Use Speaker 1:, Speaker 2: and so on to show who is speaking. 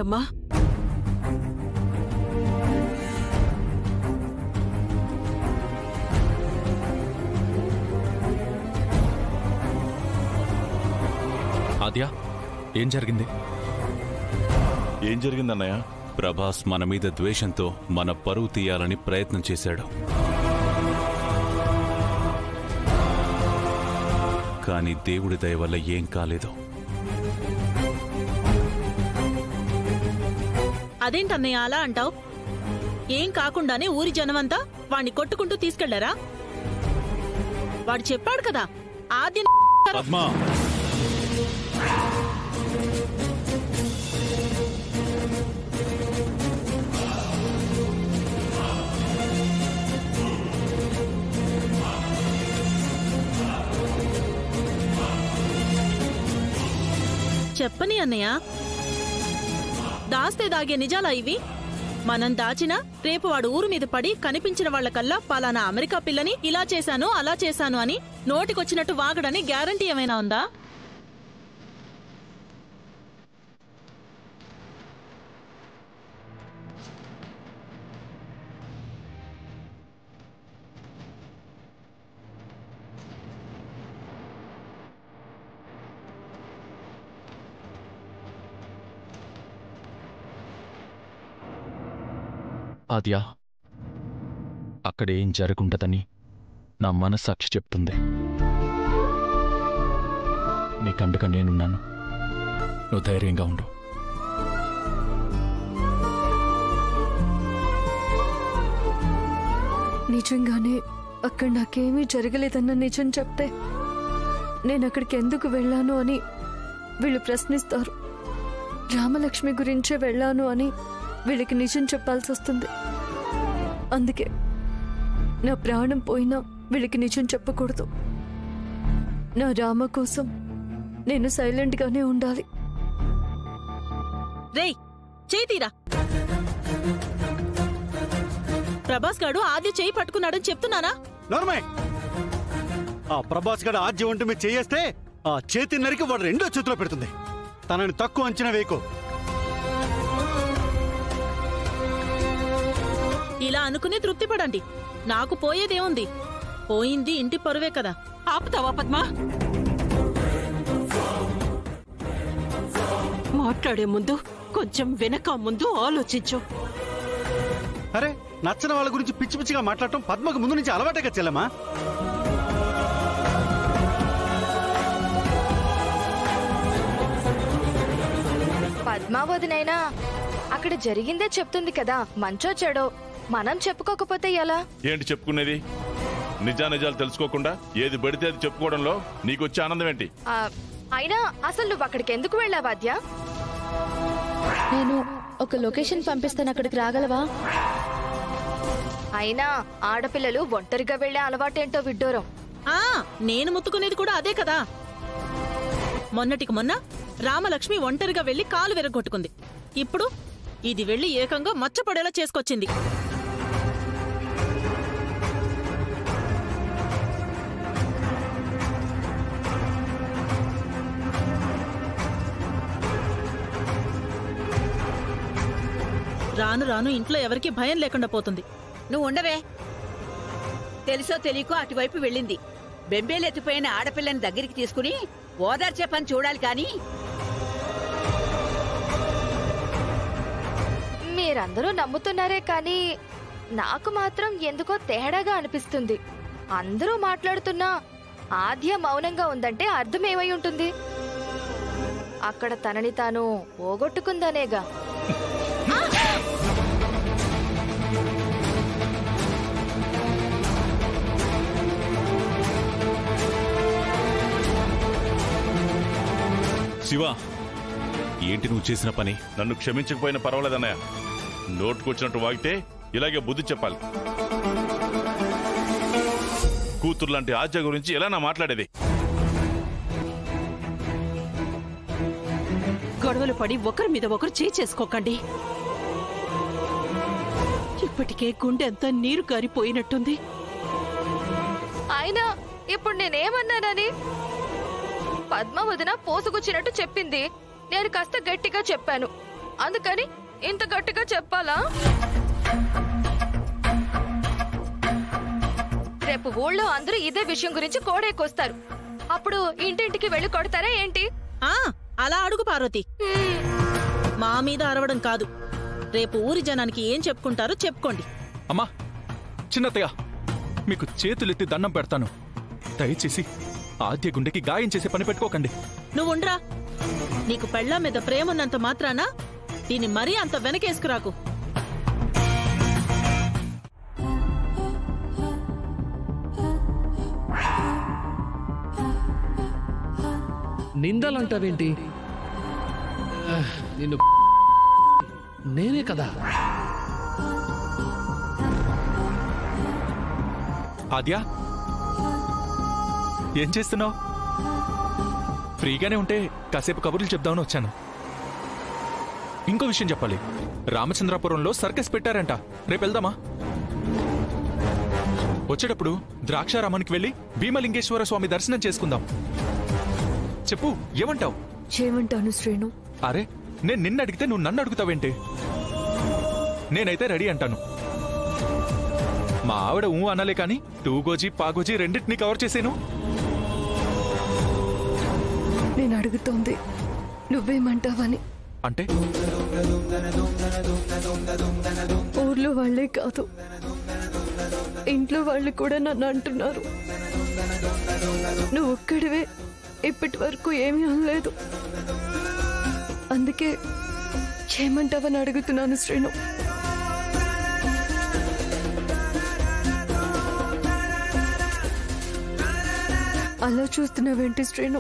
Speaker 1: జరిగిందమ్మా?
Speaker 2: ఆద్య, ఏం జరిగింది?
Speaker 3: ఏం జరిగిందన్నయ్య?
Speaker 2: ప్రభాస్ మన మీద ద్వేషంతో మన పరువు తీయాలని ప్రయత్నం చేశాడు. కానీ దేవుడి దయ వల్ల ఏం కాలేదు.
Speaker 4: అదేంటన్నయ్య అలా అంటావు? ఏం కాకుండానే ఊరి జనమంతా వాణ్ణి కొట్టుకుంటూ తీసుకెళ్లారా? వాడు చెప్పాడు కదా ఆద్య.
Speaker 3: పద్మా,
Speaker 4: చెప్పని అన్నయ్య, దాస్తే దాగే నిజాలా ఇవి? మనం దాచినా రేపు వాడు ఊరు మీద పడి కనిపించిన వాళ్లకల్లా పలానా అమెరికా పిల్లని ఇలా చేశాను అలా చేశాను అని నోటికొచ్చినట్టు వాగడని గ్యారంటీ ఏమైనా ఉందా?
Speaker 2: ఆద్య, అక్కడేం జరుగుంటదని నా మనస్సాక్షి చెప్తుంది. నీకండగా నేనున్నాను. నువ్వు ధైర్యంగా ఉండు.
Speaker 5: నిజంగానే అక్కడ నాకేమీ జరగలేదన్న నిజం చెప్తే నేను అక్కడికి ఎందుకు వెళ్ళాను అని వీళ్ళు ప్రశ్నిస్తారు. రామలక్ష్మి గురించే వెళ్ళాను అని వీళ్ళకి నిజం చెప్పాల్సి వస్తుంది. అందుకే నా ప్రాణం పోయినా వీళ్ళకి నిజం చెప్పకూడదు. నా రామ కోసం నేను సైలెంట్గానే ఉండాలి.
Speaker 4: రేయ్, చేతీరా. ప్రభాస్ గాడు ఆద్య చేయి పట్టుకున్నాడని చెప్తున్నానా?
Speaker 6: నోర్మే, ఆ ప్రభాస్ గారు ఆద్య ఒంటి మీద చేయేస్తే ఆ చేతి నరికి వాడు రెండో చేతిలో పెడుతుంది. తనని తక్కువ అంచనా వేయకు.
Speaker 4: ఇలా అనుకుని తృప్తి పడండి. నాకు పోయేదేముంది? పోయింది ఇంటి పరువే కదా.
Speaker 1: ఆపుతావా పద్మా? మాట్లాడే ముందు కొంచెం వెనక ముందు ఆలోచించు.
Speaker 6: అరే, నచ్చని వాళ్ళ గురించి పిచ్చి పిచ్చిగా మాట్లాడటం పద్మకు ముందు నుంచి అలవాటే కదా చెల్లమ్మా.
Speaker 7: పద్మావతినైనా అక్కడ జరిగిందే చెప్తుంది కదా. మంచో చెడో మనం చెప్పుకోకపోతే ఎలా?
Speaker 3: ఏంటి చెప్పుకునేది? నిజానిజాలు తెలుసుకోకుండా ఏది పడితే అది చెప్పుకోవడంలో నీకొచ్చే ఆనందం ఏంటి?
Speaker 7: అయినా అసలు నువ్వు అక్కడికి ఎందుకు వెళ్ళావు ఆద్య?
Speaker 8: నేను ఒక లొకేషన్ పంపిస్తాను, అక్కడికి రాగలవా?
Speaker 7: అయినా ఆడపిల్లలు ఒంటరిగా వెళ్లే అలవాటేంటో విడ్డూరం.
Speaker 4: నేను ముత్తుకునేది కూడా అదే కదా. మొన్నటికి మొన్న రామలక్ష్మి ఒంటరిగా వెళ్లి కాలు విరగొట్టుకుంది. ఇప్పుడు ఇది వెళ్లి ఏకంగా మచ్చపడేలా చేసుకొచ్చింది. రాను రాను ఇంట్లో ఎవరికీ భయం లేకుండా పోతుంది.
Speaker 9: నువ్వు ఉండవే. తెలుసో తెలియకో అటువైపు వెళ్ళింది. బెంబేలెత్తిపోయిన ఆడపిల్లని దగ్గరికి తీసుకుని ఓదార్చే పని చూడాలి. కానీ
Speaker 7: మీరందరూ నమ్ముతున్నారే కానీ నాకు మాత్రం ఎందుకో తేడాగా అనిపిస్తుంది. అందరూ మాట్లాడుతున్నా ఆద్య మౌనంగా ఉందంటే అర్థం ఏమై ఉంటుంది? అక్కడ తనని తాను పోగొట్టుకుందనేగా.
Speaker 2: శివ, ఏంటి నువ్వు చేసిన పని?
Speaker 3: నన్ను క్షమించకపోయినా పర్వాలేదన్నయ్య. నోటుకొచ్చినట్టు వాగితే ఇలాగే బుద్ధి చెప్పాలి. కూతురు లాంటి ఆద్య గురించి ఎలా నా మాట్లాడేది?
Speaker 1: గొడవలు పడి ఒకరి మీద ఒకరు చేసుకోకండి. ఇప్పటికే గుండె అంతా నీరు కారిపోయినట్టుంది.
Speaker 7: అయినా ఇప్పుడు నేనేమన్నానని? పద్మ వదిన పోసుకొచ్చినట్టు చెప్పింది. నేను కాస్త గట్టిగా చెప్పాను. అందుకని ఇంత గట్టిగా చెప్పాలా? రేపు ఊళ్ళో అందరూ ఇదే విషయం గురించి కోడేకొస్తారు. అప్పుడు ఇంటింటికి వెళ్ళి కొడతారా ఏంటి?
Speaker 4: అలా అడుగు పార్వతి. మా మీద అరవడం కాదు. రేపు ఊరి జనానికి ఏం చెప్పుకుంటారో చెప్పుకోండి.
Speaker 10: అమ్మా, చిన్నత్తయ్య, మీకు చేతులెత్తి దండం పెడతాను. దయచేసి ఆద్య గుండెకి గాయం చేసే పని పెట్టుకోకండి.
Speaker 4: నువ్వుండ్రా. నీకు పెళ్ళాం మీద ప్రేమన్నంత మాత్రాన దీన్ని మరీ అంత వెనకేసుకురాకు.
Speaker 11: నిందలంటావేంటి? నిన్ను నేనే కదా.
Speaker 10: ఆద్య, ఏం చేస్తున్నావు? ఫ్రీగానే ఉంటే కాసేపు కబుర్లు చెప్దామని వచ్చాను. ఇంకో విషయం చెప్పాలి. రామచంద్రపురంలో సర్కస్ పెట్టారంట. రేపు వెళ్దామా? వచ్చేటప్పుడు ద్రాక్షారామానికి వెళ్ళి భీమలింగేశ్వర స్వామి దర్శనం చేసుకుందాం. చెప్పు, ఏమంటావు?
Speaker 5: ఏమంటాను శ్రీను?
Speaker 10: అరే, నేను నిన్ను అడిగితే నువ్వు నన్ను అడుగుతావేంటి? నేనైతే రెడీ అంటాను. మా ఆవిడ ఊ అనాలే కానీ టూగోజీ పాగోజీ రెండింటినీ కవర్ చేసేను.
Speaker 5: నేను అడుగుతోంది నువ్వేమంటావని.
Speaker 10: అంటే
Speaker 5: ఊర్లో వాళ్లే కాదు, ఇంట్లో వాళ్ళు కూడా నన్ను అంటున్నారు. నువ్వు ఒక్కడివే ఇప్పటి వరకు ఏమీ అనలేదు. అందుకే ఏమంటావని అడుగుతున్నాను శ్రీను. అలా చూస్తున్నావేంటి శ్రీను?